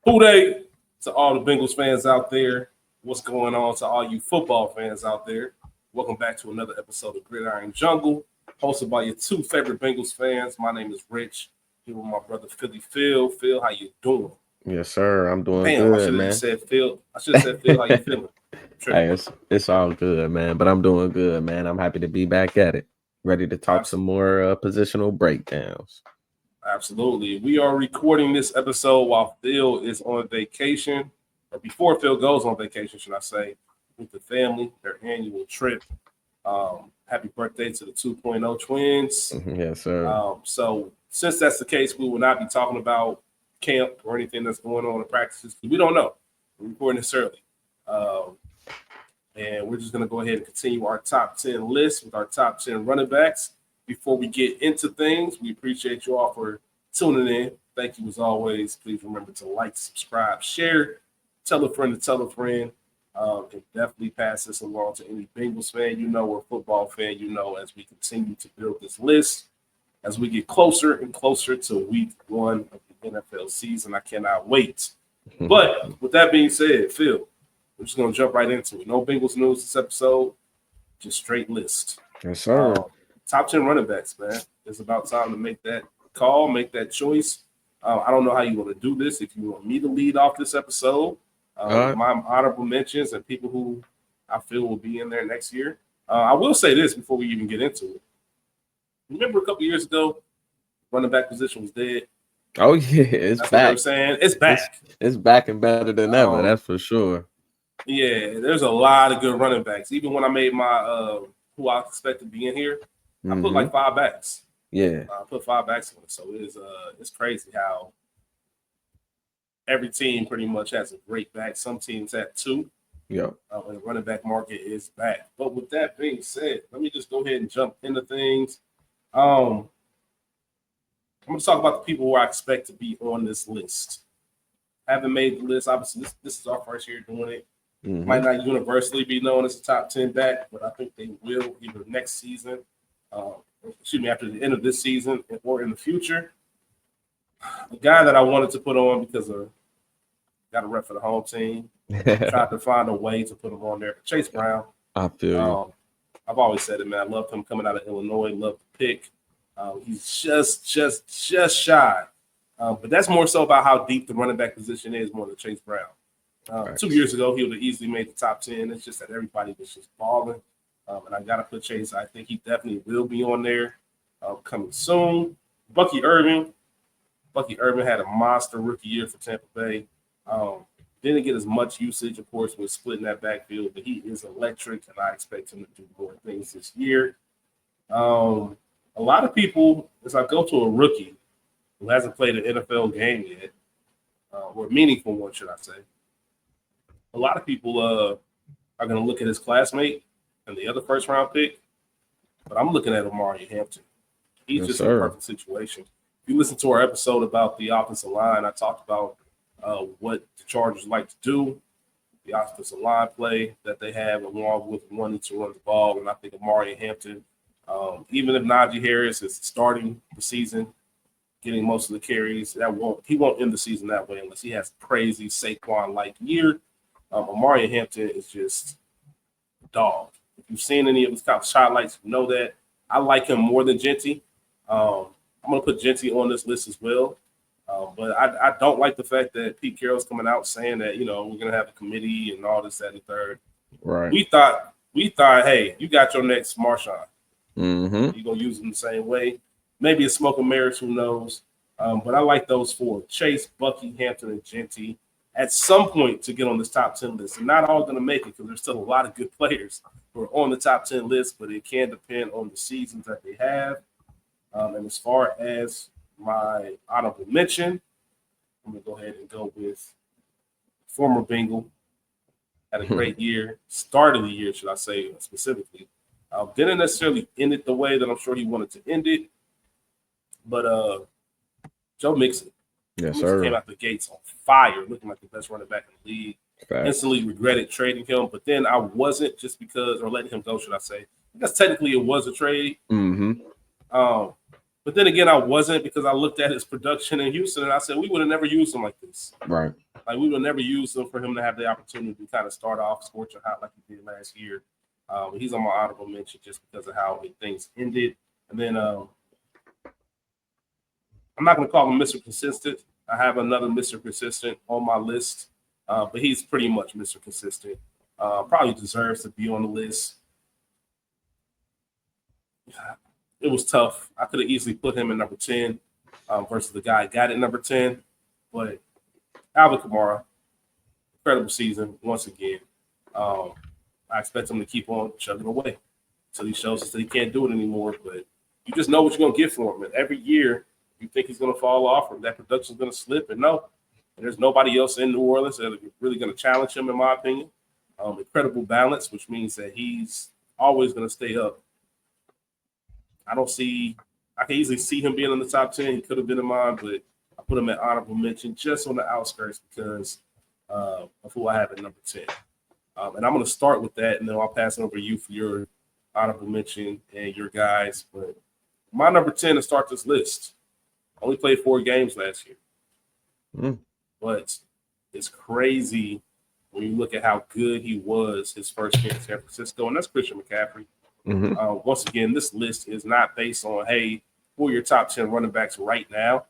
Who Dey to all the Bengals fans out there? What's going on to all you football fans out there? Welcome back to another episode of Gridiron Jungle, hosted by your two favorite Bengals fans. My name is Rich. Here with my brother Philly Phil. Phil, how you doing? Yes, sir. I'm doing Damn, I good, should have just man. said Phil. I should have said Phil, how you feeling? Hey, Tripping. it's all good, man. But I'm doing good, man. I'm happy to be back at it. Ready to talk some Absolutely. more positional breakdowns. Absolutely. We are recording this episode while Phil is on vacation, or before Phil goes on vacation, should I say, with the family, their annual trip. Happy birthday to the 2.0 twins. Yes, sir. So, since that's the case, we will not be talking about camp or anything that's going on in practices. We don't know. We're recording this early. Um, and we're just going to go ahead and continue our top 10 list with our top 10 running backs. Before we get into things, we appreciate you all for tuning in. Thank you as always. Please remember to like, subscribe, share, tell a friend to tell a friend, and definitely pass this along to any Bengals fan you know or football fan you know as we continue to build this list. As we get closer and closer to week one of the NFL season, I cannot wait. But with that being said, Phil, we're just going to jump right into it. No Bengals news this episode, just straight list. Yes, sir. Top 10 running backs, man. It's about time to make that call, make that choice. I don't know how you want to do this. If you want me to lead off this episode, my honorable mentions and people who I feel will be in there next year. I will say this before we even get into it. Remember a couple years ago, running back position was dead. Oh yeah, it's That's what back. they were saying. It's back. It's back and better than ever. That's for sure. Yeah, there's a lot of good running backs. Even when I made my who I expect to be in here, I put like 5 backs. Yeah, I put 5 backs on it. So it's crazy how every team pretty much has a great back. Some teams have 2. yeah. And the running back market is back. But with that being said, let me just go ahead and jump into things. I'm going to talk about the people who I expect to be on this list. Haven't made the list. Obviously, this is our first year doing it. Might not universally be known as a top 10 back, but I think they will either next season, after the end of this season or in the future. A guy that I wanted to put on because of got a rep for the home team. Tried to find a way to put him on there. Chase Brown. I feel you. I've always said it, man. I love him coming out of Illinois. Love the pick. He's just shy. But that's more so about how deep the running back position is more than Chase Brown. 2 years ago, he would have easily made the top 10. It's just that everybody was just balling. And I got to put Chase. I think he definitely will be on there coming soon. Bucky Irving. Bucky Irving had a monster rookie year for Tampa Bay. Didn't get as much usage, of course, with splitting that backfield, but he is electric, and I expect him to do more things this year. A lot of people, as I go to a rookie who hasn't played an NFL game yet, or a meaningful one, should I say, a lot of people are going to look at his classmate and the other first-round pick, but I'm looking at Omari Hampton. He's just in a perfect situation. If you listen to our episode about the offensive line, I talked about what the Chargers like to do, the offensive line play that they have, along with wanting to run the ball. And I think Omari Hampton, even if Najee Harris is starting the season, getting most of the carries, he won't end the season that way unless he has a crazy Saquon-like year. Omari Hampton is just a dog. If you've seen any of his top highlights, you know that. I like him more than Genty. I'm going to put Genty on this list as well. But I don't like the fact that Pete Carroll's coming out saying that, we're going to have a committee and all this, that, and the third. Right. We thought, hey, you got your next Marshawn. You're going to use him the same way. Maybe it's smoke and mirrors, who knows. But I like those 4, Chase, Bucky, Hampton, and Genty, at some point to get on this top 10 list. They're not all going to make it because there's still a lot of good players who are on the top 10 list, but it can depend on the seasons that they have. And as far as my honorable mention, I'm going to go ahead and go with former Bengal. Had a great year. Start of the year, should I say, specifically. Didn't necessarily end it the way that I'm sure he wanted to end it. But Joe Mixon. Yes, Mixon sir. came out the gates on fire, looking like the best running back in the league. Fact. Instantly regretted trading him, but then I wasn't just because, or letting him go, should I say. Because technically it was a trade. But then again, I wasn't because I looked at his production in Houston and I said, we would have never used him like this. Right. Like we would never use him for him to have the opportunity to kind of start off scorching hot like he did last year. He's on my honorable mention just because of how things ended. And then I'm not going to call him Mr. Consistent. I have another Mr. Consistent on my list, but he's pretty much Mr. Consistent. Probably deserves to be on the list. It was tough. I could have easily put him in number 10 versus the guy I got at number 10. But Alvin Kamara, incredible season once again. I expect him to keep on chugging away until he shows us that he can't do it anymore. But you just know what you're going to get from him. And every year, you think he's going to fall off or that production's going to slip. And no, there's nobody else in New Orleans that are really going to challenge him, in my opinion. Incredible balance, which means that he's always going to stay up. I can easily see him being in the top 10. He could have been in mine, but I put him at honorable mention just on the outskirts because of who I have at number 10. And I'm going to start with that, and then I'll pass it over to you for your honorable mention and your guys. But my number 10 to start this list, only played 4 games last year. But it's crazy when you look at how good he was his first year in San Francisco, and that's Christian McCaffrey. Once again, this list is not based on, hey, who are your top 10 running backs right now?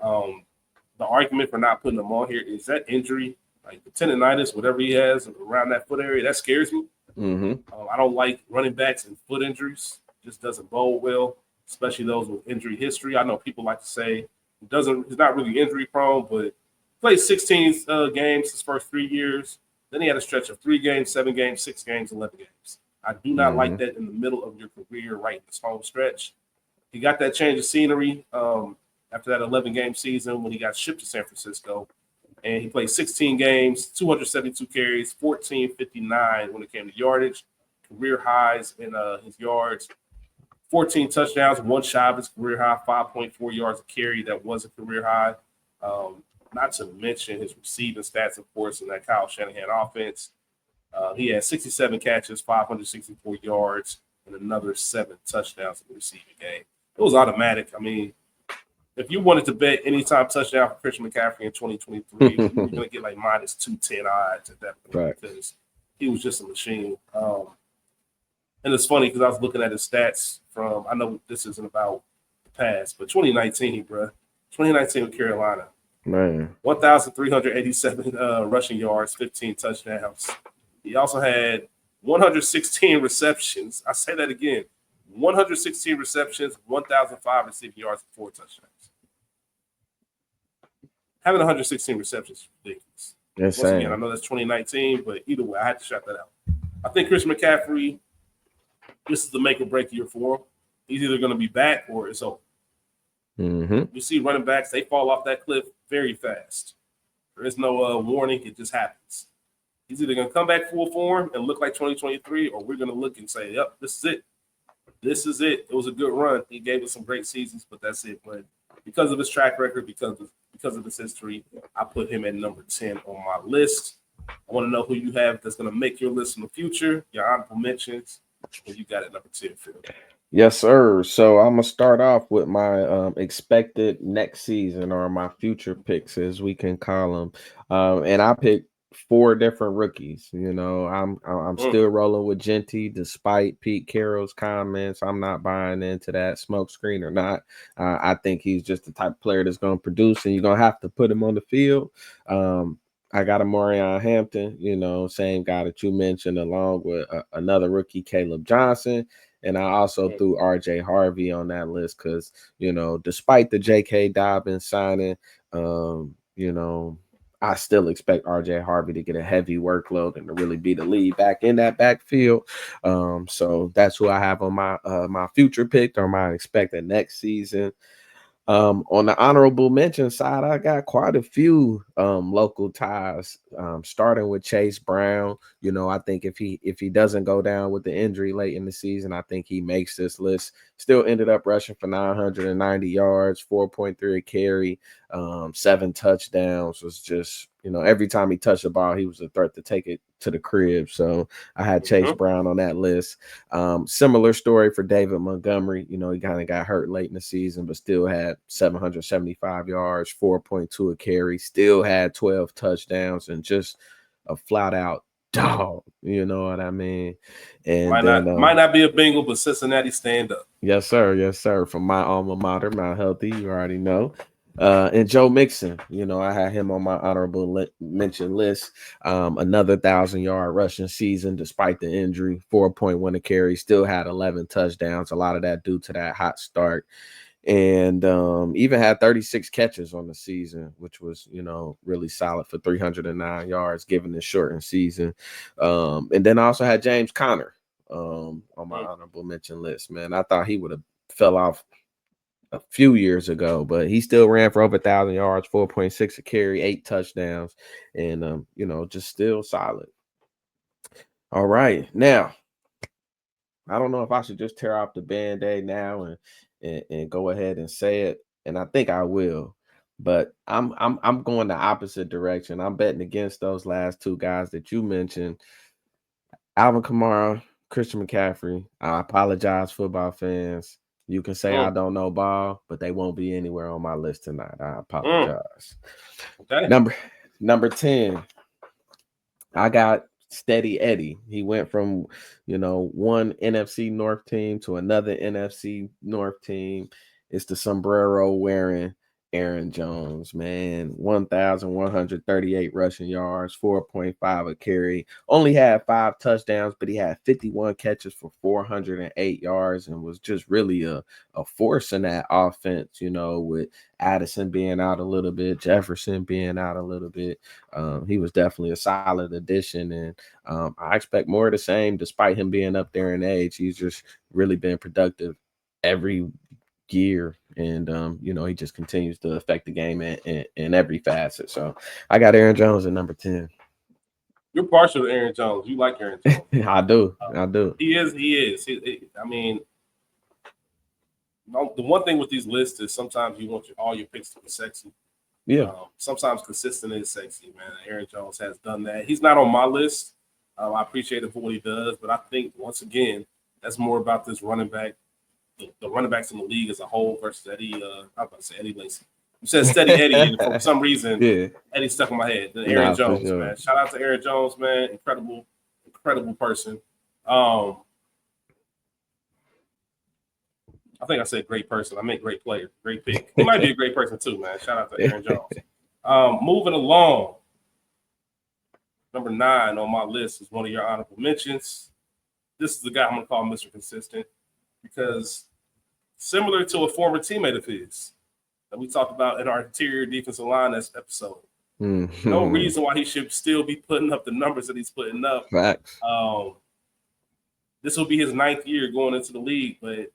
The argument for not putting them on here is that injury, like the tendonitis, whatever he has around that foot area, that scares me. I don't like running backs and foot injuries. It just doesn't bode well, especially those with injury history. I know people like to say he's not really injury prone, but played 16 games his first 3 years. Then he had a stretch of 3 games, 7 games, 6 games, 11 games. I do not like that in the middle of your career, right in this home stretch. He got that change of scenery after that 11-game season when he got shipped to San Francisco. And he played 16 games, 272 carries, 1459 when it came to yardage, career highs in his yards, 14 touchdowns, one shy of his career high, 5.4 yards a carry. That was a career high. Not to mention his receiving stats, of course, in that Kyle Shanahan offense. He had 67 catches, 564 yards, and another 7 touchdowns in the receiving game. It was automatic. I mean, if you wanted to bet anytime touchdown for Christian McCaffrey in 2023, you're going to get like minus 210 odds at that point because he was just a machine. And it's funny because I was looking at his stats from, I know this isn't about the past, but 2019, bro. 2019 with Carolina. Man. 1,387 rushing yards, 15 touchdowns. He also had 116 receptions. I say that again. 116 receptions, 1,005 receiving yards, 4 touchdowns. Having 116 receptions is ridiculous. Insane. Once again, I know that's 2019, but either way, I had to shout that out. I think Christian McCaffrey, this is the make or break year for him. He's either going to be back or it's over. You see running backs, they fall off that cliff very fast. There is no warning. It just happens. He's either going to come back full form and look like 2023, or we're going to look and say, yep, this is it. This is it. It was a good run. He gave us some great seasons, but that's it. But because of his track record, because of his history, I put him at number 10 on my list. I want to know who you have that's going to make your list in the future, your honorable mentions, and you got it number 10, Phil. Yes, sir. So I'm gonna start off with my expected next season, or my future picks, as we can call them. And I picked 4 different rookies. You know, I'm still rolling with Genty despite Pete Carroll's comments. I'm not buying into that smoke screen or not. I think he's just the type of player that's going to produce, and you're gonna have to put him on the field. I got a Marion Hampton, you know, same guy that you mentioned, along with another rookie, Caleb Johnson. And I also threw RJ Harvey on that list because, you know, despite the J.K. Dobbins signing, you know, I still expect RJ Harvey to get a heavy workload and to really be the lead back in that backfield. So that's who I have on my my future pick, or my expected next season. On the honorable mention side, I got quite a few local ties, starting with Chase Brown. You know, I think if he doesn't go down with the injury late in the season, I think he makes this list. Still ended up rushing for 990 yards, 4.3 a carry, 7 touchdowns. Was just, you know, every time he touched the ball, he was a threat to take it to the crib. So I had Chase Brown on that list. Similar story for David Montgomery. You know, he kind of got hurt late in the season, but still had 775 yards, 4.2 a carry, still had 12 touchdowns and just a flat out dog. You know what I mean? And might not be a Bengal, but Cincinnati stand up. Yes, sir. Yes, sir. From my alma mater, Mount Healthy, you already know. And Joe Mixon, I had him on my honorable mention list. Another 1,000-yard rushing season despite the injury, 4.1 a carry, still had 11 touchdowns. A lot of that due to that hot start. And even had 36 catches on the season, which was, really solid for 309 yards given the shortened season. And then I also had James Conner on my honorable mention list, man. I thought he would have fell off a few years ago, but he still ran for over 1,000 yards, 4.6 a carry, 8 touchdowns, and just still solid. All right. Now, I don't know if I should just tear off the Band-Aid now and go ahead and say it, and I think I will. But I'm going the opposite direction. I'm betting against those last two guys that you mentioned, Alvin Kamara, Christian McCaffrey. I apologize, football fans. You can say I don't know ball, but they won't be anywhere on my list tonight. I apologize. Okay. Number 10, I got Steady Eddie. He went from, one NFC North team to another NFC North team. It's the sombrero wearing Aaron Jones, man. 1,138 rushing yards, 4.5 a carry. Only had 5 touchdowns, but he had 51 catches for 408 yards and was just really a force in that offense, with Addison being out a little bit, Jefferson being out a little bit. He was definitely a solid addition, and I expect more of the same despite him being up there in age. He's just really been productive every year, and he just continues to affect the game in every facet. So I got Aaron Jones at number 10. You're partial to Aaron Jones. You like Aaron Jones. I do. He is. I mean, the one thing with these lists is sometimes you want all your picks to be sexy. Yeah. Sometimes consistent is sexy, man. Aaron Jones has done that. He's not on my list. I appreciate him for what he does, but I think once again, that's more about this running back. The running backs in the league as a whole versus Eddie. I'm about to say Eddie Lacy. You said Steady Eddie, and for some reason, Eddie stuck in my head. Then Aaron Jones, sure. Man. Shout out to Aaron Jones, man. Incredible person. I think I said great person. I meant great player, great pick. He might be a great person too, man. Shout out to Aaron Jones. Moving along, number 9 on my list is one of your honorable mentions. This is the guy I'm going to call Mr. Consistent because similar to a former teammate of his that we talked about in our interior defensive line this episode. Mm-hmm. No reason why he should still be putting up the numbers that he's putting up. Facts. This will be his 9th year going into the league, but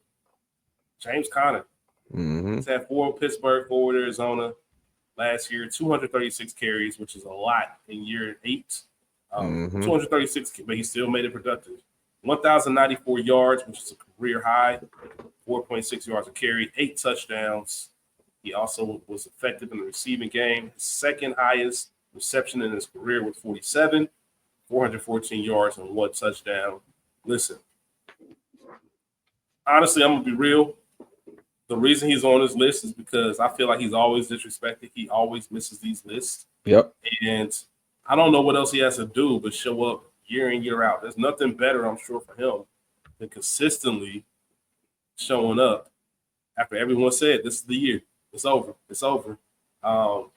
James Conner. Mm-hmm. He's had 4 Pittsburgh, 4 Arizona last year, 236 carries, which is a lot in year 8. 236, but he still made it productive. 1,094 yards, which is a career high, 4.6 yards a carry, 8 touchdowns. He also was effective in the receiving game. His second highest reception in his career was 47, 414 yards and 1 touchdown. Listen, honestly, I'm going to be real. The reason he's on this list is because I feel like he's always disrespected. He always misses these lists. Yep. And I don't know what else he has to do but show up year in, year out. There's nothing better, I'm sure, for him than consistently showing up after everyone said, this is the year. It's over. And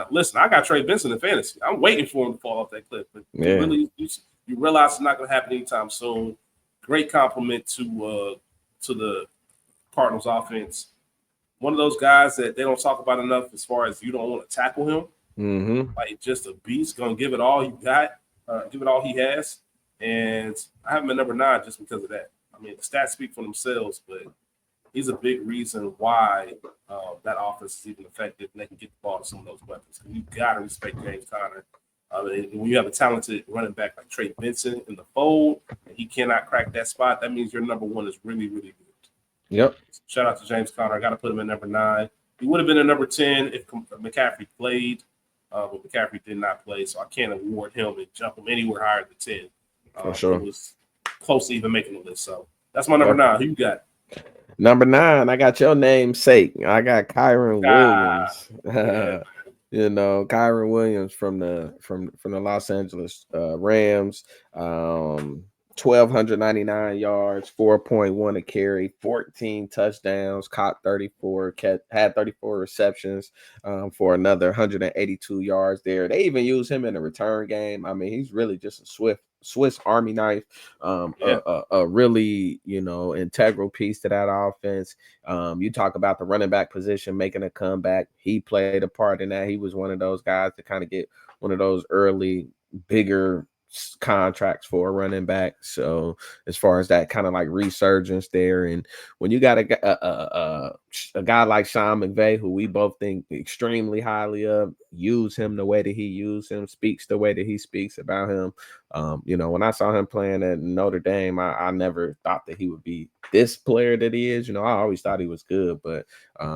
listen, I got Trey Benson in fantasy. I'm waiting for him to fall off that cliff. But you realize it's not going to happen anytime soon. Great compliment to the Cardinals offense. One of those guys that they don't talk about enough as far as you don't want to tackle him. Mm-hmm. Like just a beast, going to give it all you got, give it all he has. And I have him at number 9 just because of that. I mean, the stats speak for themselves, but he's a big reason why that offense is even effective and they can get the ball to some of those weapons. You got to respect James Conner. When you have a talented running back like Trey Benson in the fold and he cannot crack that spot, that means your number 1 is really, really good. Yep. Shout out to James Conner. I got to put him at number 9. He would have been at number 10 if McCaffrey played, but McCaffrey did not play, so I can't award him and jump him anywhere higher than 10. For sure. It was close to even making the list. So that's my number 9. Who you got? Number 9, I got your namesake. I got Kyron Williams. Kyron Williams from the Los Angeles Rams, 1,299 yards, 4.1 a carry, 14 touchdowns, caught 34, had 34 receptions for another 182 yards there. They even use him in the return game. I mean, he's really just a Swiss Army knife, Yeah. a really integral piece to that offense. You talk about the running back position making a comeback. He played a part in that. He was one of those guys to kind of get one of those early bigger contracts for a running back. So as far as that kind of like resurgence there, and when you got a guy like Sean McVay, who we both think extremely highly of, use him the way that he used him, speaks the way that he speaks about him. When I saw him playing at Notre Dame, I never thought that he would be this player that he is. I always thought he was good, but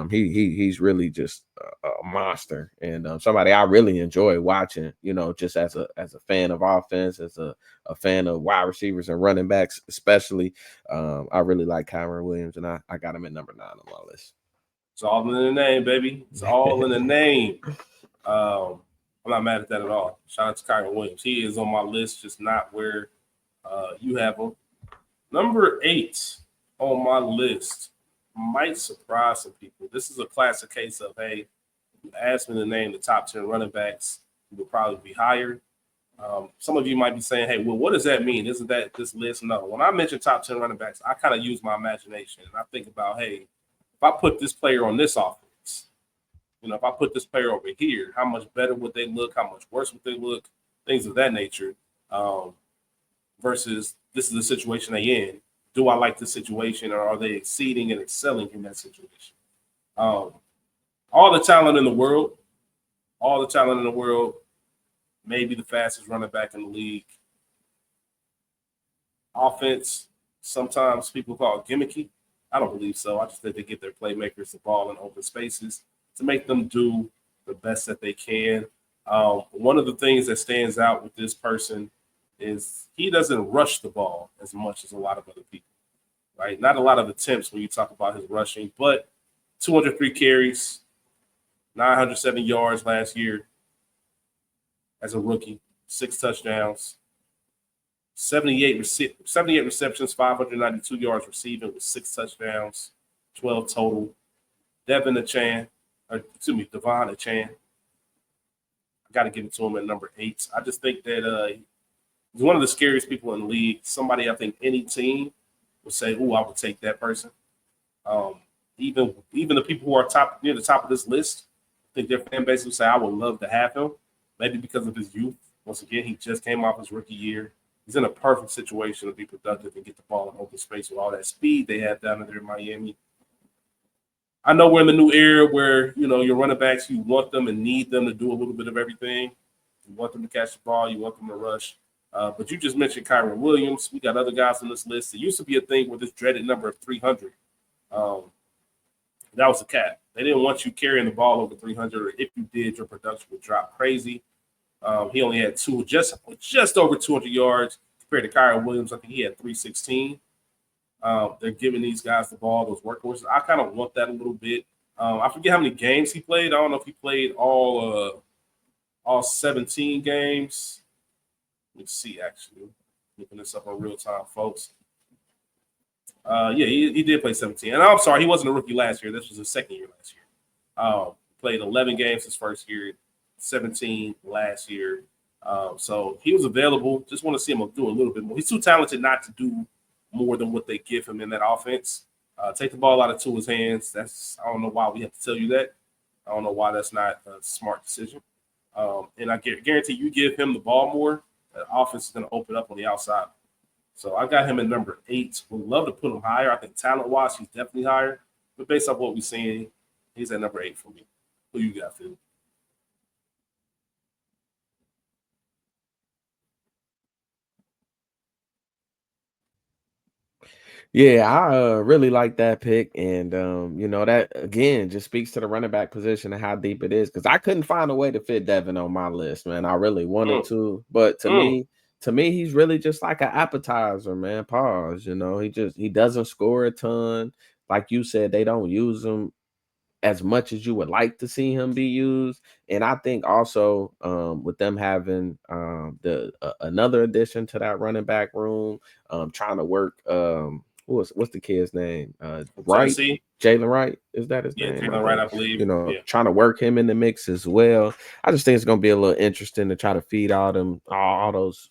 he's really just a monster, and somebody I really enjoy watching. Just as a fan of offense, as a fan of wide receivers and running backs, especially. I really like Kyron Williams, and I got him at number 9 on my list. It's all in the name, baby. It's all in the name. I'm not mad at that at all. Shout out to Kyron Williams. He is on my list, just not where you have him. Number 8 on my list might surprise some people. This is a classic case of, hey, you asked me to name the top 10 running backs, who would probably be higher. Some of you might be saying, hey, well, what does that mean? Isn't that this list? No. When I mention top 10 running backs, I kind of use my imagination. And I think about, hey, if I put this player on this offense, if I put this player over here, how much better would they look? How much worse would they look? Things of that nature. Versus this is the situation they in. Do I like the situation, or are they exceeding and excelling in that situation? All the talent in the world, maybe the fastest running back in the league. Offense, sometimes people call it gimmicky. I don't believe so. I just think they get their playmakers the ball in open spaces to make them do the best that they can. One of the things that stands out with this person is he doesn't rush the ball as much as a lot of other people, right? Not a lot of attempts when you talk about his rushing, but 203 carries, 907 yards last year as a rookie, 6 touchdowns, 78 receptions, 592 yards receiving with 6 touchdowns, 12 total. Devon Achane. I got to give it to him at number 8. I just think that he's one of the scariest people in the league. Somebody I think any team would say, "Ooh, I would take that person." Even the people who are near the top of this list, I think their fan base would say, "I would love to have him." Maybe because of his youth. Once again, he just came off his rookie year. He's in a perfect situation to be productive and get the ball in open space with all that speed they have down there in Miami. I know we're in the new era where, your running backs, you want them and need them to do a little bit of everything. You want them to catch the ball. You want them to rush. But you just mentioned Kyron Williams. We got other guys on this list. It used to be a thing with this dreaded number of 300. That was a cap. They didn't want you carrying the ball over 300, or if you did, your production would drop crazy. He only had just over 200 yards compared to Kyron Williams. I think he had 316. They're giving these guys the ball, those workhorses. I kind of want that a little bit. I forget how many games he played. I don't know if he played all 17 games. Let's see, actually. Looking this up on real time, folks. He did play 17. And I'm sorry, he wasn't a rookie last year. This was his second year last year. Played 11 games his first year, 17 last year. So he was available. Just want to see him do a little bit more. He's too talented not to do more than what they give him in that offense. Take the ball out of Tua's hands. I don't know why we have to tell you that. I don't know why that's not a smart decision. And I guarantee you give him the ball more, the offense is going to open up on the outside. So I got him at number 8. Would love to put him higher. I think talent-wise, he's definitely higher. But based off what we're seeing, he's at number 8 for me. Who you got, Phil? Yeah, I really like that pick, and that again just speaks to the running back position and how deep it is. Because I couldn't find a way to fit Devin on my list, man. I really wanted Mm, to, but to mm. me, he's really just like an appetizer, man. Pause. He doesn't score a ton. Like you said, they don't use him as much as you would like to see him be used. And I think also with them having the another addition to that running back room, trying to work what's the kid's name? Wright, Tennessee. Jalen Wright, is that his Yeah, name? Jalen Wright, I believe. Yeah. Trying to work him in the mix as well. I just think it's gonna be a little interesting to try to feed all those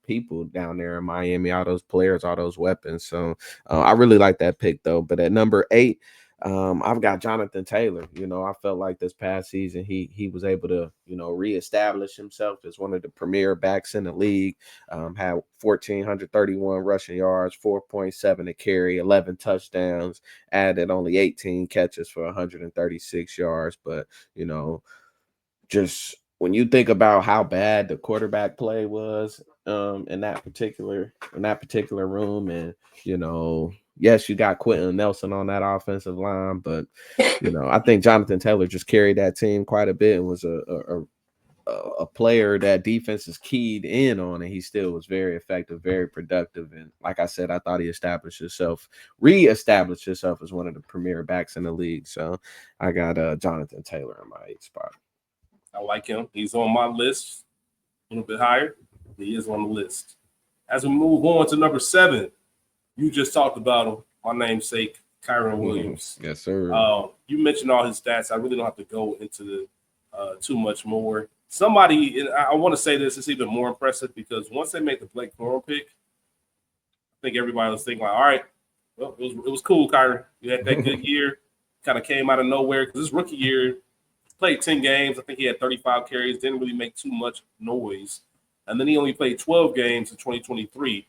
people down there in Miami, all those players, all those weapons. So I really like that pick though. But at number 8, I've got Jonathan Taylor. I felt like this past season he was able to reestablish himself as one of the premier backs in the league. Had 1,431 rushing yards, 4.7 a carry, 11 touchdowns, added only 18 catches for 136 yards. But just when you think about how bad the quarterback play was in that particular room, and yes, you got Quentin Nelson on that offensive line, but I think Jonathan Taylor just carried that team quite a bit and was a player that defense is keyed in on, and he still was very effective, very productive. And like I said, I thought he reestablished himself as one of the premier backs in the league. So I got Jonathan Taylor in my 8th spot. I like him. He's on my list a little bit higher. He is on the list. As we move on to number 7, you just talked about him. My namesake, Kyron Williams. Yes, sir. You mentioned all his stats. I really don't have to go into too much more. Somebody, I want to say this, is even more impressive because once they made the Blake Corum pick, I think everybody was thinking, like, all right, well, it was cool, Kyron. You had that good year. Kind of came out of nowhere because this rookie year, played 10 games. I think he had 35 carries, didn't really make too much noise. And then he only played 12 games in 2023.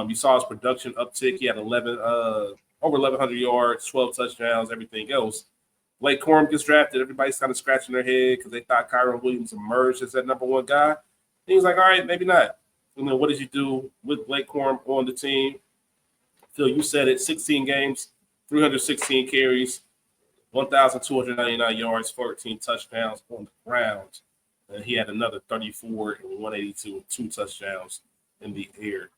You saw his production uptick. He had over 1,100 yards, 12 touchdowns, everything else. Blake Corum gets drafted. Everybody's kind of scratching their head because they thought Kyron Williams emerged as that number 1 guy. And he was like, all right, maybe not. And then what did you do with Blake Corum on the team? Phil, you said it, 16 games, 316 carries, 1,299 yards, 14 touchdowns on the ground. And he had another 34 and 182 and 2 touchdowns in the air.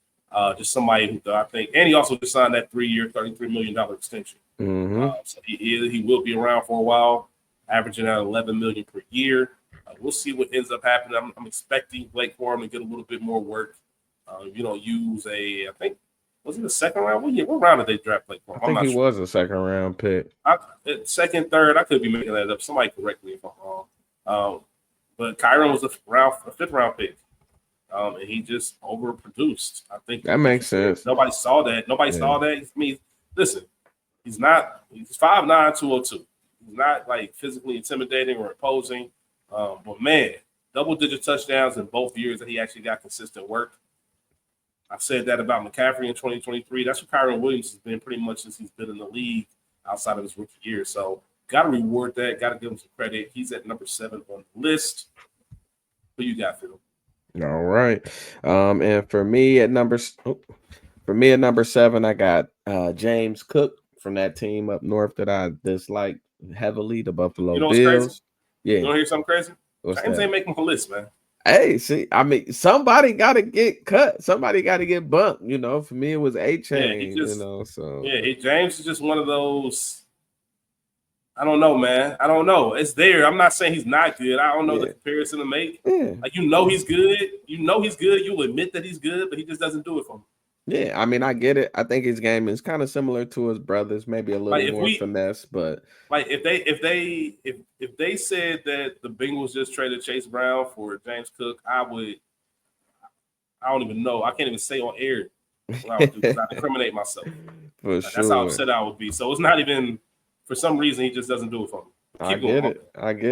Just somebody who I think, and he also just signed that 3-year, $33 million extension. Mm-hmm. So he will be around for a while, averaging out $11 million per year. We'll see what ends up happening. I'm expecting Blake Corum to get a little bit more work. Use I think, was it the second round? What round did they draft Blake Corum? I think he was a second round pick. Second, third. I could be making that up. Somebody correct me if I'm wrong. But Kyron was a 5th round pick. And he just overproduced. I think that makes sense. Nobody saw that. I mean, listen, he's 5'9", 202. He's not like physically intimidating or imposing. But man, double-digit touchdowns in both years that he actually got consistent work. I said that about McCaffrey in 2023. That's what Kyron Williams has been pretty much since he's been in the league outside of his rookie year. So got to reward that. Got to give him some credit. He's at number 7 on the list. Who you got, Phil? All right. And for me at number 7, I got James Cook from that team up north that I dislike heavily, the Buffalo Bills. Crazy? Yeah. You want to hear something crazy? What's James that? ain't making my list, man. Hey, see, I mean, somebody got to get cut. Somebody got to get bumped. For me, it was A-Chain, so. Yeah, James is just one of those. I don't know, man. I don't know. It's there. I'm not saying he's not good. I don't know the comparison to make. Yeah. Like, he's good. He's good. You'll admit that he's good, but he just doesn't do it for me. Yeah, I mean, I get it. I think his game is kind of similar to his brother's, maybe a little more finesse, but like if they said that the Bengals just traded Chase Brown for James Cook, I don't even know. I can't even say on air what I would do because I incriminate myself. Sure. That's how upset I would be. So it's not even, for some reason, he just doesn't do it for me. I get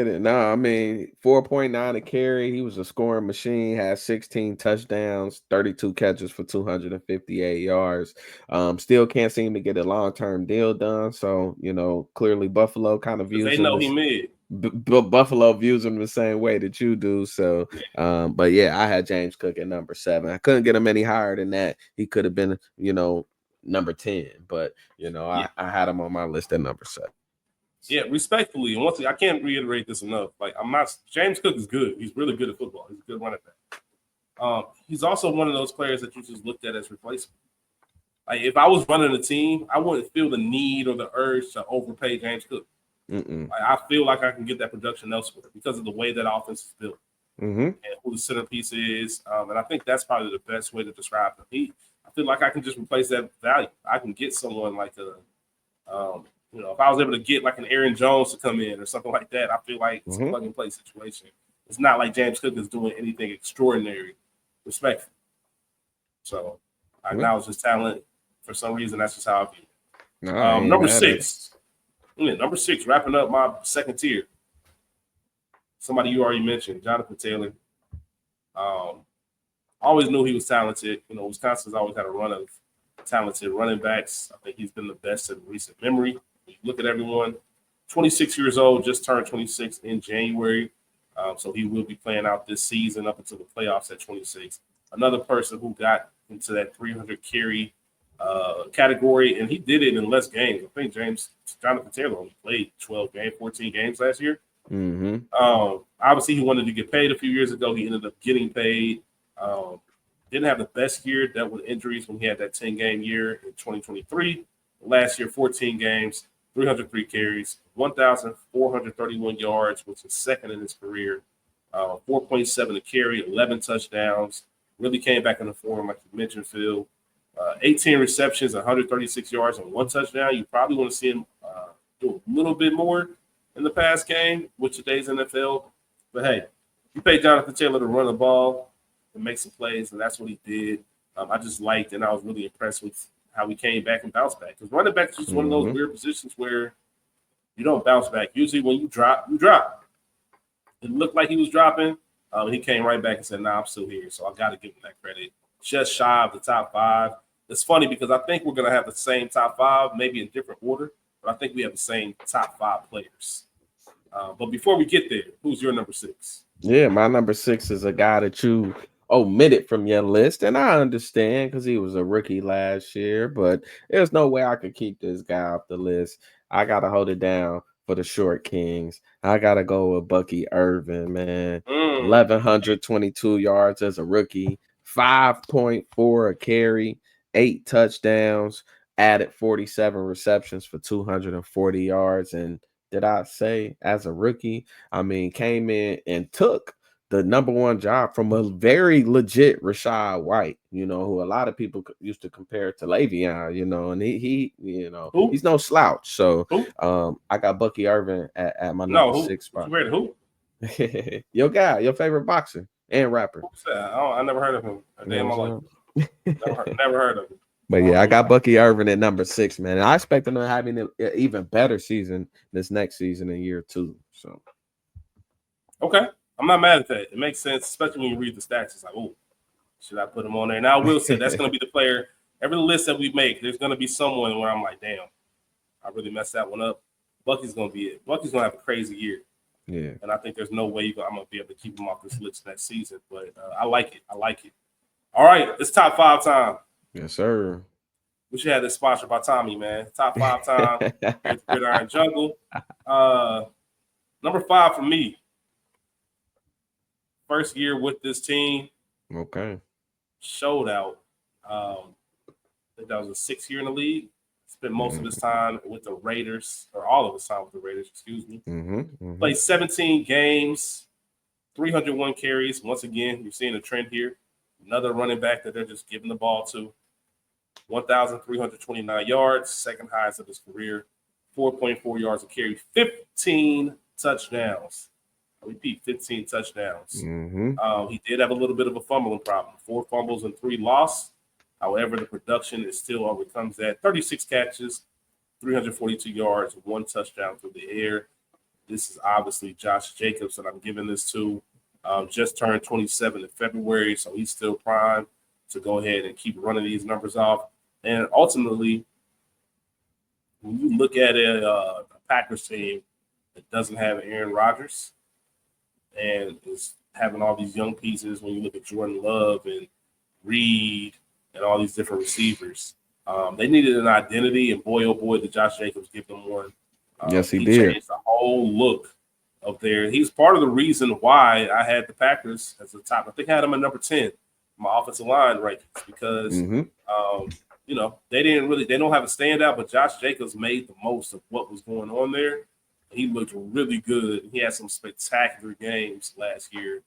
it. No, I mean, 4.9 a carry. He was a scoring machine, had 16 touchdowns, 32 catches for 258 yards. Still can't seem to get a long-term deal done. So, clearly Buffalo kind of views him. They know he mid. Buffalo views him the same way that you do. So, but yeah, I had James Cook at number 7. I couldn't get him any higher than that. He could have been, number 10. But, I had him on my list at number 7. Yeah, respectfully, and once again, I can't reiterate this enough. Like, James Cook is good. He's really good at football. He's a good running back. He's also one of those players that you just looked at as replaceable. Like, if I was running a team, I wouldn't feel the need or the urge to overpay James Cook. I feel like I can get that production elsewhere because of the way that offense is built and who the centerpiece is. And I think that's probably the best way to describe him. I feel like I can just replace that value. I can get someone like if I was able to get like an Aaron Jones to come in or something like that, I feel like it's a plug and play situation. It's not like James Cook is doing anything extraordinary, respectful. So I acknowledge his talent. For some reason, that's just how I view it. Number six. Number 6, wrapping up my second tier. Somebody you already mentioned, Jonathan Taylor. Always knew he was talented. Wisconsin's always had a run of talented running backs. I think he's been the best in recent memory. You look at everyone, 26 years old, just turned 26 in January. So he will be playing out this season up until the playoffs at 26. Another person who got into that 300 carry category, and he did it in less games. I think Jonathan Taylor only played 14 games last year. Obviously, he wanted to get paid a few years ago. He ended up getting paid. Didn't have the best year, dealt with injuries when he had that 10-game year in 2023. Last year, 14 games, 303 carries, 1,431 yards, which is second in his career, 4.7 a carry, 11 touchdowns. Really came back in the form, like you mentioned, Phil. 18 receptions, 136 yards, and 1 touchdown. You probably want to see him do a little bit more in the past game with today's NFL. But, hey, you pay Jonathan Taylor to run the ball and make some plays, and that's what he did. I just liked, and I was really impressed with how he came back and bounced back. Because running back is just one of those weird positions where you don't bounce back. Usually when you drop, you drop. It looked like he was dropping. He came right back and said, I'm still here. So I got to give him that credit. Just shy of the top 5. It's funny because I think we're going to have the same top 5, maybe in different order, but I think we have the same top 5 players. But before we get there, who's your number 6? Yeah, my number 6 is a guy that you omitted from your list, and I understand because he was a rookie last year, but there's no way I could keep this guy off the list. I got to hold it down for the short kings. I got to go with Bucky Irvin, man. 1,122 yards as a rookie, 5.4 a carry, 8 touchdowns, added 47 receptions for 240 yards. And did I say as a rookie? I mean, came in and took the number 1 job from a very legit Rashad White, who a lot of people used to compare to Le'Veon, and he he's no slouch. So I got Bucky Irvin at my number 6 spot. Who? Your guy, your favorite boxer and rapper. Who's that? I never heard of him a day in my life. Never heard of him. But yeah, I got Bucky Irvin at number 6, man. And I expect him to have an even better season this next season in year 2. So, okay, I'm not mad at that. It makes sense, especially when you read the stats. It's like, oh, should I put him on there? Now, I will say that's going to be the player. Every list that we make, there's going to be someone where I'm like, damn, I really messed that one up. Bucky's going to be it. Bucky's going to have a crazy year. Yeah. And I think there's no way I'm going to be able to keep him off this list next season. But I like it. All right, it's top 5 time. Yes, sir. We should have this sponsored by Tommy, man. Top 5 time at the Gridiron Jungle. Number 5 for me. First year with this team. Okay. Showed out. I think that was his 6th year in the league. Spent most of his time with the Raiders, or all of his time with the Raiders, excuse me. Played 17 games, 301 carries. Once again, you're seeing a trend here. Another running back that they're just giving the ball to. 1,329 yards, second highest of his career. 4.4 yards a carry, 15 touchdowns. I repeat, 15 touchdowns. He did have a little bit of a fumbling problem. 4 fumbles and 3 lost. However, the production is still overcomes that. 36 catches, 342 yards, 1 touchdown through the air. This is obviously Josh Jacobs that I'm giving this to. Just turned 27 in February, so he's still prime to go ahead and keep running these numbers off. And ultimately, when you look at a Packers team that doesn't have Aaron Rodgers and is having all these young pieces, when you look at Jordan Love and Reed and all these different receivers, they needed an identity, and boy, oh boy, did Josh Jacobs give them one. Yes, he did. Changed the whole look of there. He's part of the reason why I had the Packers as the top. I think I had them at number 10, my offensive line rankings, because they don't have a standout, but Josh Jacobs made the most of what was going on there. He looked really good. He had some spectacular games last year.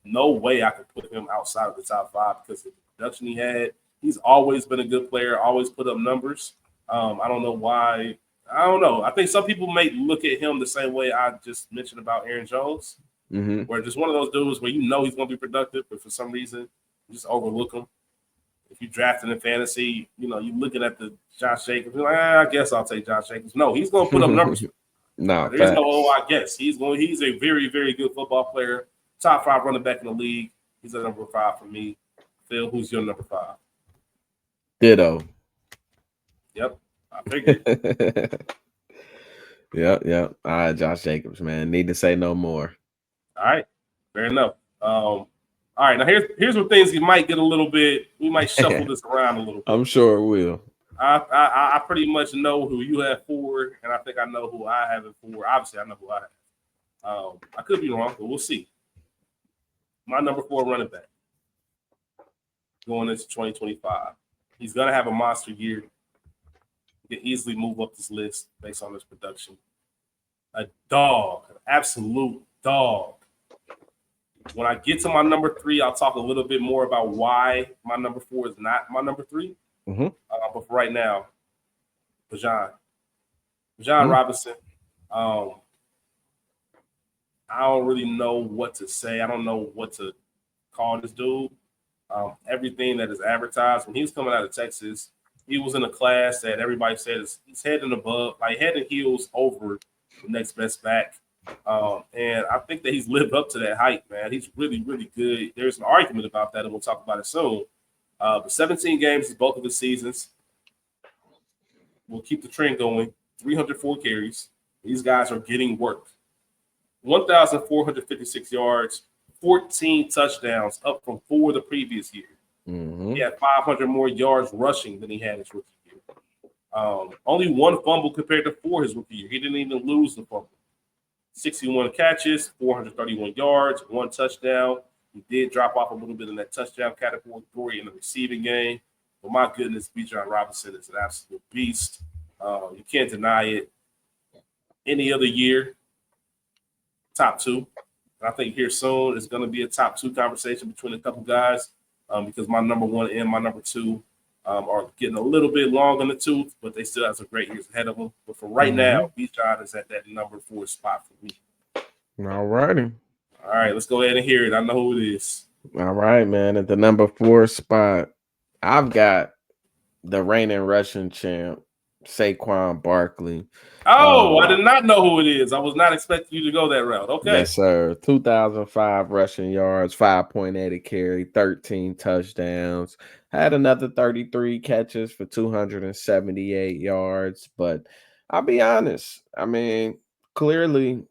No way I could put him outside of the top 5 because of the production he had. He's always been a good player, always put up numbers. I don't know why. I don't know. I think some people may look at him the same way I just mentioned about Aaron Jones, where just one of those dudes where you know he's going to be productive, but for some reason you just overlook him. If you drafted in fantasy, you know, you looking at the Josh Jacobs, you're like, I guess I'll take Josh Jacobs. No, he's going to put up numbers. No, there is no I guess. He's a very, very good football player. Top 5 running back in the league. He's a number 5 for me. Phil, who's your number 5? Ditto. Yep, I figured. Yep. All right, Josh Jacobs, man. Need to say no more. All right, fair enough. All right, now here's where things might get a little bit. We might shuffle this around a little bit. I'm sure it will. I pretty much know who you have 4, and I think I know who I have at 4. Obviously, I know who I have. I could be wrong, but we'll see. My number 4 running back going into 2025. He's gonna have a monster year. He can easily move up this list based on his production. A dog, an absolute dog. When I get to my number 3, I'll talk a little bit more about why my number 4 is not my number 3. But for right now, Bijan Robinson. I don't really know what to say. I don't know what to call this dude. Everything that is advertised when he was coming out of Texas, he was in a class that everybody said he's head and above, like head and heels over the next best back. And I think that he's lived up to that hype, man. He's really, really good. There's an argument about that, and we'll talk about it soon. But 17 games is both of his seasons. We'll keep the trend going. 304 carries. These guys are getting work. 1,456 yards, 14 touchdowns, up from 4 the previous year. He had 500 more yards rushing than he had his rookie year. Only 1 fumble compared to 4 his rookie year. He didn't even lose the fumble. 61 catches, 431 yards, 1 touchdown. He did drop off a little bit in that touchdown category in the receiving game. But my goodness, Bijan Robinson is an absolute beast. You can't deny it. Any other year, top 2. And I think here soon it's going to be a top 2 conversation between a couple guys because my number 1 and my number 2 are getting a little bit long in the tooth, but they still have some great years ahead of them. But for right now, Bijan is at that number 4 spot for me. All righty. All right, let's go ahead and hear it. I know who it is. All right, man. At the number 4 spot, I've got the reigning Russian champ, Saquon Barkley. Oh, I did not know who it is. I was not expecting you to go that route. Okay. Yes, sir. 2005 rushing yards, 5.8 a carry, 13 touchdowns. Had another 33 catches for 278 yards. But I'll be honest. I mean, clearly,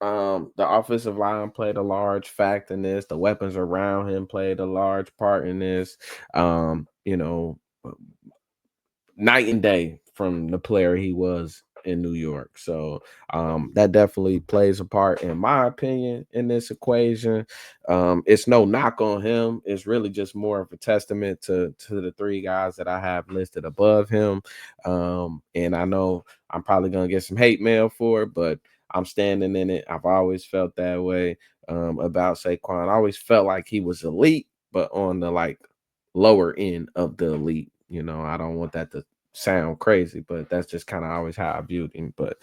the offensive line played a large fact in this. The weapons around him played a large part in this. Night and day from the player he was in New York. So that definitely plays a part, in my opinion, in this equation. It's no knock on him. It's really just more of a testament to the 3 guys that I have listed above him. And I know I'm probably going to get some hate mail for it, but I'm standing in it. I've always felt that way about Saquon. I always felt like he was elite, but on the lower end of the elite. You know, I don't want that to sound crazy, but that's just kind of always how I viewed him. But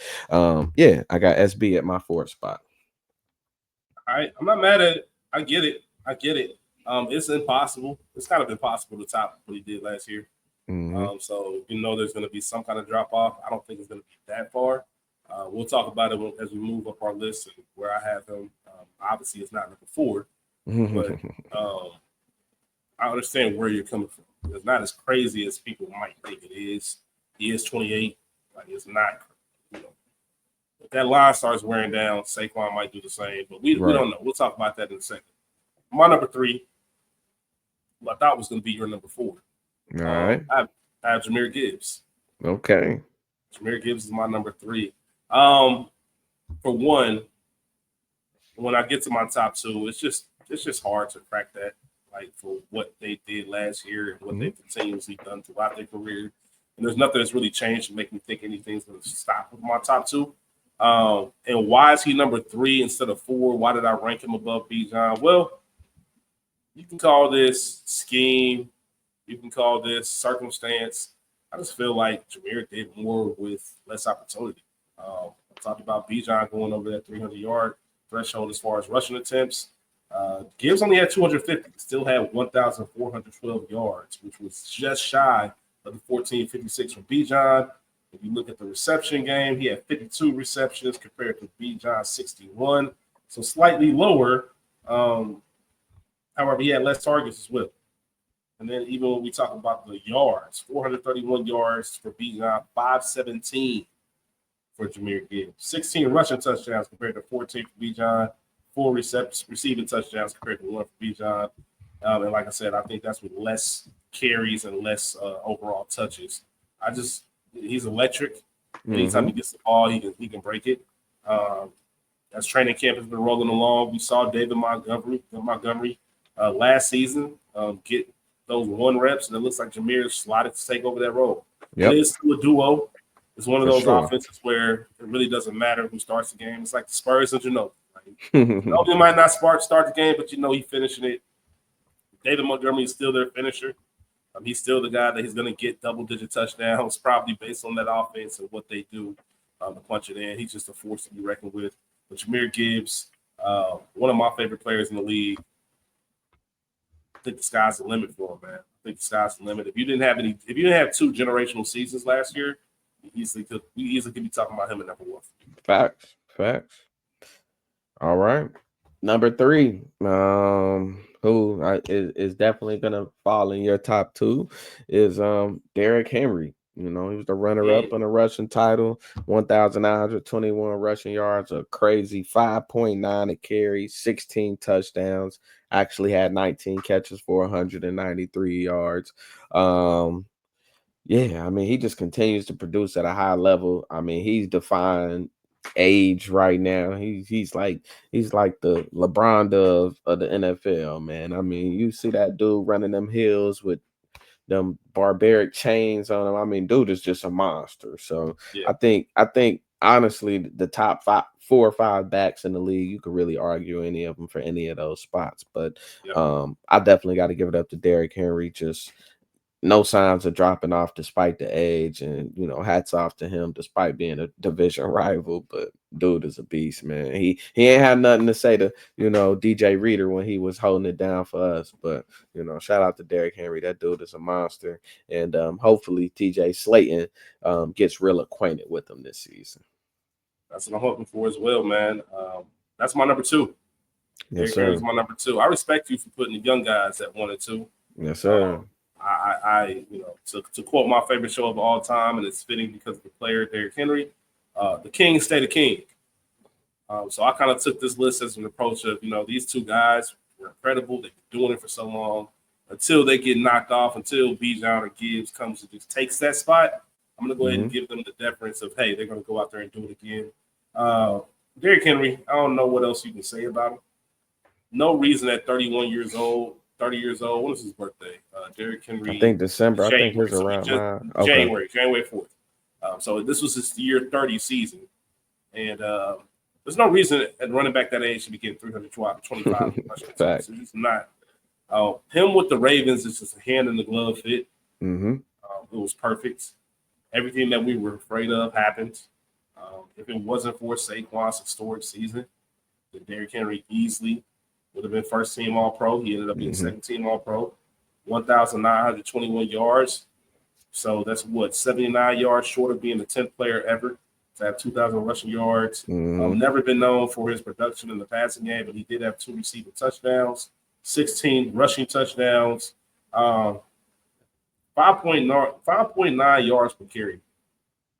yeah, I got SB at my 4th spot. All right, I'm not mad at it. I get it. It's impossible. It's kind of impossible to top what he did last year. So there's going to be some kind of drop off. I don't think it's going to be that far. We'll talk about it as we move up our list and where I have him. Obviously, it's not number 4, but I understand where you're coming from. It's not as crazy as people might think it is. He is 28. It's not, if that line starts wearing down, Saquon might do the same, but we don't know. We'll talk about that in a second. My number 3, who I thought was going to be your number 4. All right. I have Jahmyr Gibbs. Okay. Jahmyr Gibbs is my number 3. For one, when I get to my top 2, it's just hard to crack that. For what they did last year and what they've continuously done throughout their career. And there's nothing that's really changed to make me think anything's going to stop with my top 2. And why is he number 3 instead of 4? Why did I rank him above Bijan? Well, you can call this scheme. You can call this circumstance. I just feel like Jameer did more with less opportunity. I talked about Bijan going over that 300-yard threshold as far as rushing attempts. Gibbs only had 250, still had 1,412 yards, which was just shy of the 1,456 from Bijan. If you look at the reception game, he had 52 receptions compared to Bijan's 61, so slightly lower. However, he had less targets as well. And then even when we talk about the yards, 431 yards for Bijan, 517 for Jameer Gibbs. 16 rushing touchdowns compared to 14 for Bijan, 4 receiving touchdowns compared to 1 for Bijan. And like I said, I think that's with less carries and less overall touches. He's electric. Anytime he gets the ball, he can break it. As training camp has been rolling along, we saw David Montgomery last season get those 1 reps, and it looks like Jameer is slotted to take over that role. Yep. It is still a duo. It's one of those offenses where it really doesn't matter who starts the game. It's like the Spurs and Ginobili. Ginobili might not start the game, but he's finishing it. David Montgomery is still their finisher. He's still the guy that he's going to get double-digit touchdowns, probably based on that offense and what they do to punch it in. He's just a force to be reckoned with. But Jameer Gibbs, one of my favorite players in the league. I think the sky's the limit for him, man. I think the sky's the limit. If you didn't have 2 generational seasons last year, we easily could be talking about him at number 1. Facts. All right. Number 3, who is definitely gonna fall in your top 2 is Derrick Henry. He was the runner-up in the rushing title, 1,921 rushing yards, a crazy 5.9 a carry, 16 touchdowns. Actually had 19 catches for 193 yards. He just continues to produce at a high level. He's defying age right now. He's like the LeBron of the NFL, man. You see that dude running them hills with them barbaric chains on him. Dude is just a monster. So yeah. I think honestly, the top 4 or 5 backs in the league, you could really argue any of them for any of those spots. But I definitely got to give it up to Derrick Henry. Just no signs of dropping off despite the age, and hats off to him despite being a division rival. But dude is a beast, man. He ain't had nothing to say to DJ Reader when he was holding it down for us. But shout out to Derrick Henry. That dude is a monster, and hopefully TJ Slayton gets real acquainted with him this season. That's what I'm hoping for as well, man. That's my number 2. Yes, Derrick Henry is my number 2. I respect you for putting the young guys at 1 and 2. Yes, sir. To quote my favorite show of all time, and it's fitting because of the player Derrick Henry, the king stay the king. So I kind of took this list as an approach of, these 2 guys were incredible. They've been doing it for so long. Until they get knocked off, until Bijan or Gibbs comes and just takes that spot, I'm going to go ahead and give them the deference of, hey, they're going to go out there and do it again. Derrick Henry, I don't know what else you can say about him. No reason at 30 years old, when is his birthday? Derrick Henry. I think December. I think he's around January 4th. So this was his year 30 season. And there's no reason at running back that age to be getting 325. It's just not. Him with the Ravens is just a hand in the glove fit. It was perfect. Everything that we were afraid of happened. If it wasn't for Saquon's historic season, then Derrick Henry easily would have been first team All-Pro. He ended up being second team All-Pro. 1,921 yards. So that's 79 yards short of being the 10th player ever to have 2,000 rushing yards. Never been known for his production in the passing game, but he did have 2 receiving touchdowns, 16 rushing touchdowns, 5.9 yards per carry.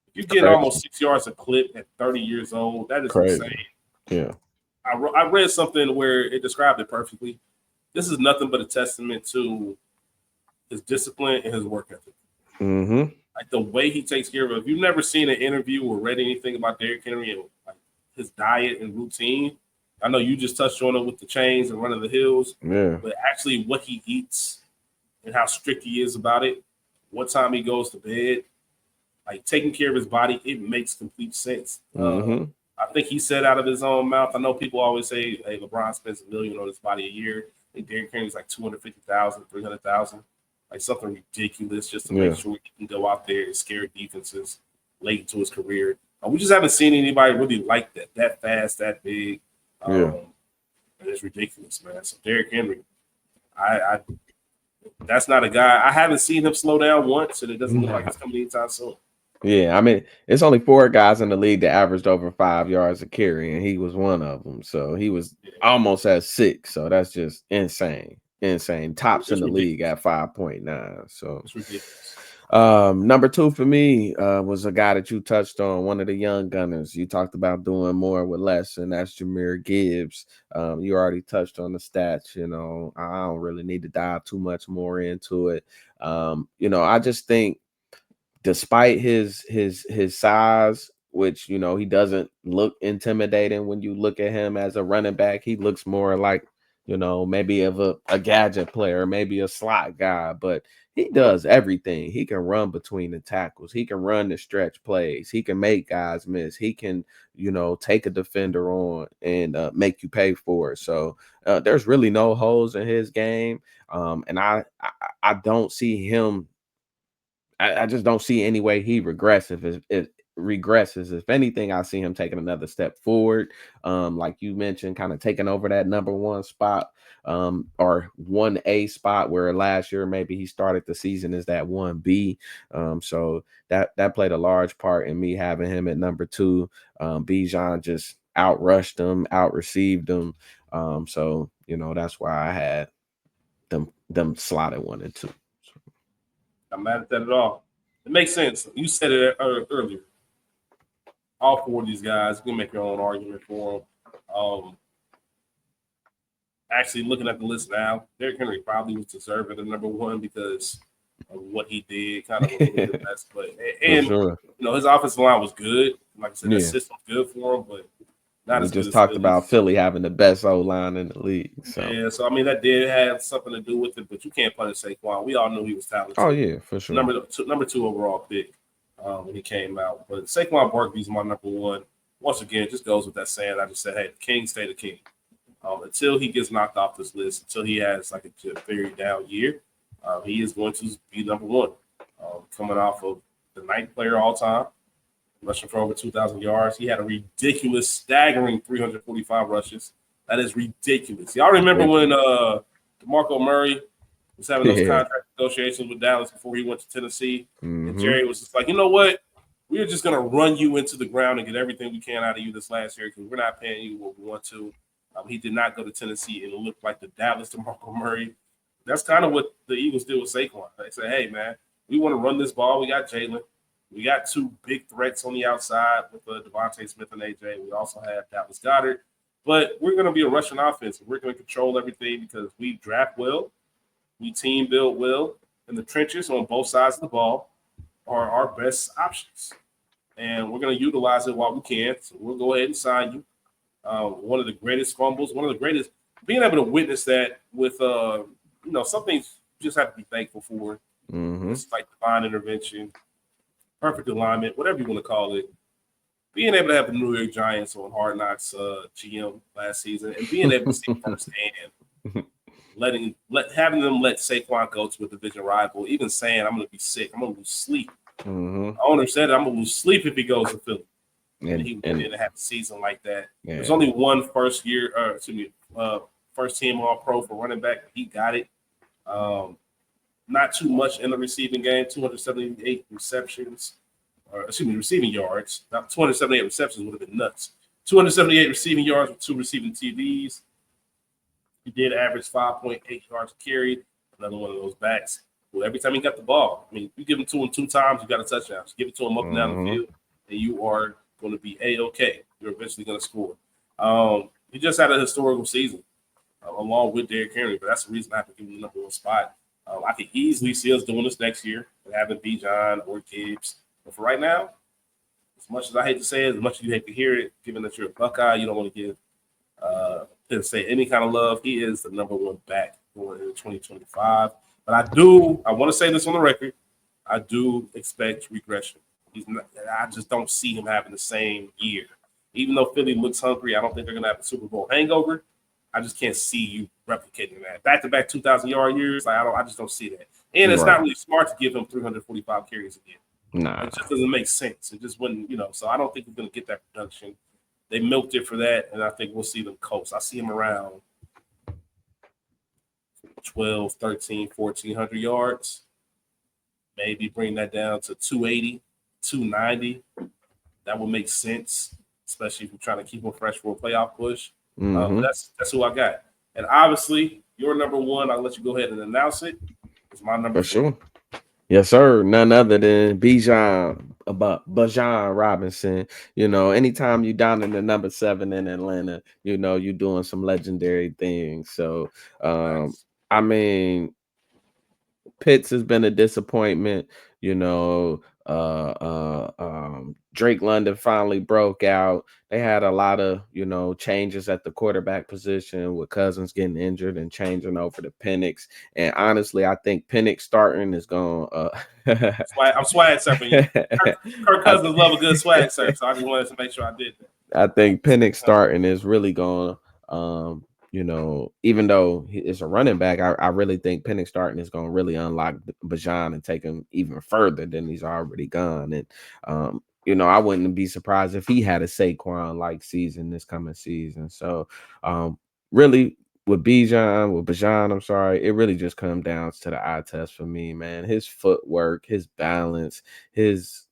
If you get almost 6 yards a clip at 30 years old, that is insane. Yeah. I read something where it described it perfectly. This is nothing but a testament to his discipline and his work ethic. Like the way he takes care of it. If you've never seen an interview or read anything about Derrick Henry and like his diet and routine, I know you just touched on it with the chains and running the hills. Yeah. But actually what he eats and how strict he is about it, what time he goes to bed, like taking care of his body, it makes complete sense. I think he said out of his own mouth. I know people always say, "Hey, LeBron spends $1 million on his body a year." I think Derrick Henry's like 250,000, 300,000, like something ridiculous, just to make Yeah. sure he can go out there and scare defenses late into his career. We just haven't seen anybody really like that fast, that big. Yeah. And it's ridiculous, man. So Derrick Henry, I that's not a guy. I haven't seen him slow down once, and it doesn't look like it's coming anytime soon. Yeah, I mean, it's only 4 guys in the league that averaged over 5 yards a carry, and he was one of them. So he was almost at 6. So that's just insane. Tops in the league at 5.9. So It's ridiculous. Number 2 for me was a guy that you touched on, one of the young gunners. You talked about doing more with less, and that's Jahmyr Gibbs. You already touched on the stats. I don't really need to dive too much more into it. I just think, despite his size, which he doesn't look intimidating when you look at him as a running back, he looks more like maybe of a gadget player, maybe a slot guy, but he does everything. He can run between the tackles, he can run the stretch plays, he can make guys miss, he can take a defender on and make you pay for it. So there's really no holes in his game, and I don't see him. I just don't see any way he regresses. If anything, I see him taking another step forward. Like you mentioned, kind of taking over that number 1 spot, or 1A spot, where last year maybe he started the season as that 1B. So that played a large part in me having him at number 2. Bijan just outrushed him, outreceived him. So that's why I had them slotted 1 and 2. I'm mad at that at all. It makes sense. You said it earlier. All 4 of these guys, you can make your own argument for them. Actually, looking at the list now, Derrick Henry probably was deserving of number 1 because of what he did, kind of a little bit less. But Sure. his offensive line was good. Like I said, Yeah. that system was good for him, but not We as good just as talked Philly's. about Philly having the best O-line in the league. So. Yeah, so I mean that did have something to do with it, but you can't punish Saquon. We all knew he was talented. Oh yeah, for sure. Number 2 overall pick when he came out. But Saquon Barkley's my number 1. Once again, just goes with that saying I just said, hey, the king stay the king. Until he gets knocked off this list, until he has like a very down year, he is going to be number 1. Coming off of the 9th player all time, rushing for over 2,000 yards. He had a ridiculous, staggering 345 rushes. That is ridiculous. Y'all remember when DeMarco Murray was having those contract negotiations with Dallas before he went to Tennessee? And Jerry was just like, you know what? We're just going to run you into the ground and get everything we can out of you this last year because we're not paying you what we want to. He did not go to Tennessee and look like the Dallas DeMarco Murray. That's kind of what the Eagles did with Saquon. They said, hey, man, we want to run this ball. We got Jalen. We got 2 big threats on the outside with Devontae Smith and AJ. We also have Dallas Goedert. But we're going to be a rushing offense. We're going to control everything because we draft well. We team build well. And the trenches on both sides of the ball are our best options. And we're going to utilize it while we can. So we'll go ahead and sign you. One of the greatest fumbles, one of the greatest, being able to witness that with, some things you just have to be thankful for. It's like divine intervention, perfect alignment, whatever you want to call it. Being able to have the New York Giants on Hard Knocks GM last season and being able to see firsthand, having them let Saquon go to a division rival, even saying, I'm going to be sick, I'm going to lose sleep. Owner said, I'm going to lose sleep if he goes to Philly. And he went in and had a season like that. Yeah. There's only one first team All-Pro for running back. He got it. Not too much in the receiving game, 278 receptions. Receiving yards. Not 278 receptions would have been nuts. 278 receiving yards with 2 receiving TDs. He did average 5.8 yards carried. Another one of those backs. Well, every time he got the ball, I mean, you give it to him 2 times, you got a touchdown. Just give it to him up and down the field, and you are going to be A-OK. You're eventually going to score. He just had a historical season along with Derrick Henry, but that's the reason I have to give him the number 1 spot. I could easily see us doing this next year and having Bijan or Gibbs. But for right now, as much as I hate to say it, as much as you hate to hear it, given that you're a Buckeye, you don't want to give say any kind of love. He is the number 1 back going into 2025. But I want to say this on the record, I do expect regression. I just don't see him having the same year. Even though Philly looks hungry, I don't think they're going to have a Super Bowl hangover. I just can't see you replicating that. Back-to-back 2,000-yard years, I just don't see that. And it's not really smart to give him 345 carries again. Nah. It just doesn't make sense. It just wouldn't, so I don't think we're going to get that production. They milked it for that, and I think we'll see them coast. I see them around 12, 13, 1,400 yards. Maybe bring that down to 280, 290. That would make sense, especially if you're trying to keep them fresh for a playoff push. That's who I got. And obviously, your number one, I'll let you go ahead and announce it. It's my number for sure. Yes, sir. None other than Bijan Robinson. Anytime you down in the number 7 in Atlanta, you're doing some legendary things. So, nice. I mean, Pitts has been a disappointment. Drake London finally broke out. They had a lot of, changes at the quarterback position with Cousins getting injured and changing over to Penix. And honestly, I think Penix starting is going I'm swag surfing you. Kirk Cousins love a good swag surf, so I just wanted to make sure I did that. I think Penix starting is really going even though it's a running back, I really think Penix starting is going to really unlock Bijan and take him even further than he's already gone. And, I wouldn't be surprised if he had a Saquon-like season this coming season. So, really, with Bijan, I'm sorry, it really just comes down to the eye test for me, man. His footwork, his balance, his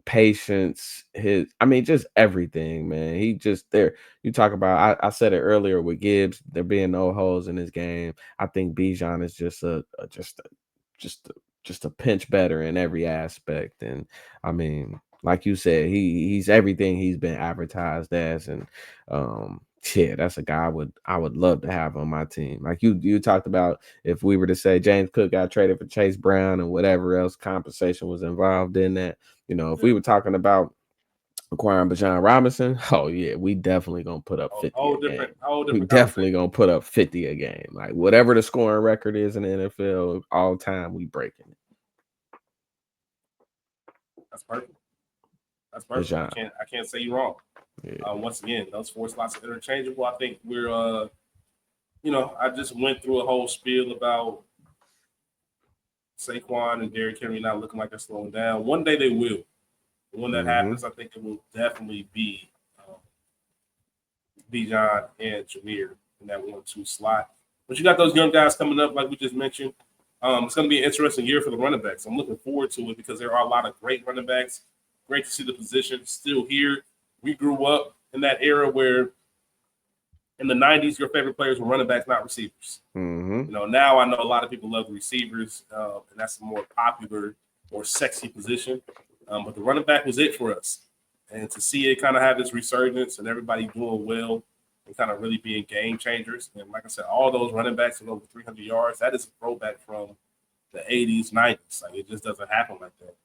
patience, just everything, man. He just there. You talk about, I said it earlier with Gibbs, there being no holes in his game. I think Bijan is just a pinch better in every aspect. And like you said, he's everything he's been advertised as. And that's a guy I would love to have on my team. Like you talked about, if we were to say James Cook got traded for Chase Brown and whatever else compensation was involved in that, if we were talking about acquiring Bijan Robinson, oh yeah, we definitely gonna put up 50 a game. We definitely gonna put up 50 a game. Like whatever the scoring record is in the NFL all time, we breaking it. That's perfect. I can't say you're wrong. Yeah. Once again, those 4 slots are interchangeable. I think we're I just went through a whole spiel about Saquon and Derrick Henry not looking like they're slowing down. One day they will. When that happens, I think it will definitely be Bijan and Jameer in that 1-2 slot. But you got those young guys coming up, like we just mentioned. It's going to be an interesting year for the running backs. I'm looking forward to it because there are a lot of great running backs. Great to see the position still here. We grew up in that era where in the 90s, your favorite players were running backs, not receivers. Now I know a lot of people love the receivers, and that's a more popular or sexy position. But the running back was it for us. And to see it kind of have this resurgence and everybody doing well and kind of really being game changers. And like I said, all those running backs with over 300 yards, that is a throwback from the 80s, 90s. Like it just doesn't happen like that.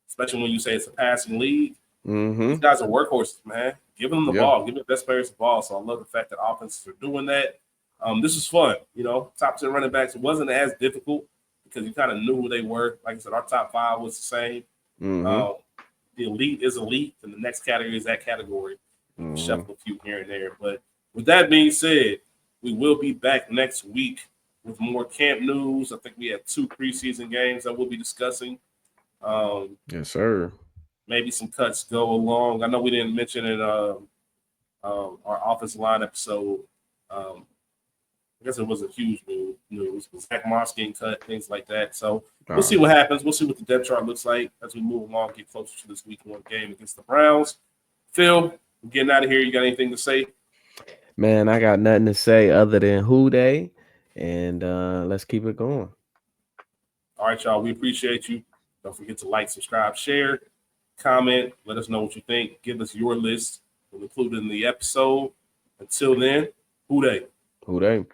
Especially when you say it's a passing league. These guys are workhorses, man. Give them the ball. Give the best players the ball. So I love the fact that offenses are doing that. This was fun. Top 10 running backs, it wasn't as difficult because you kind of knew who they were. Like I said, our top 5 was the same. The elite is elite, and the next category is that category. Shuffle a few here and there. But with that being said, we will be back next week with more camp news. I think we have 2 preseason games that we'll be discussing. Yes, sir. Maybe some cuts go along. I know we didn't mention it our offensive line episode. I guess it wasn't huge news. Zach Moss getting cut, things like that. So we'll see what happens. We'll see what the depth chart looks like as we move along, get closer to this week 1 game against the Browns. Phil, we're getting out of here. You got anything to say? Man, I got nothing to say other than who they, and let's keep it going. All right, y'all. We appreciate you. Don't forget to like, subscribe, share, comment. Let us know what you think. Give us your list. We'll include it in the episode. Until then, who they? Who they?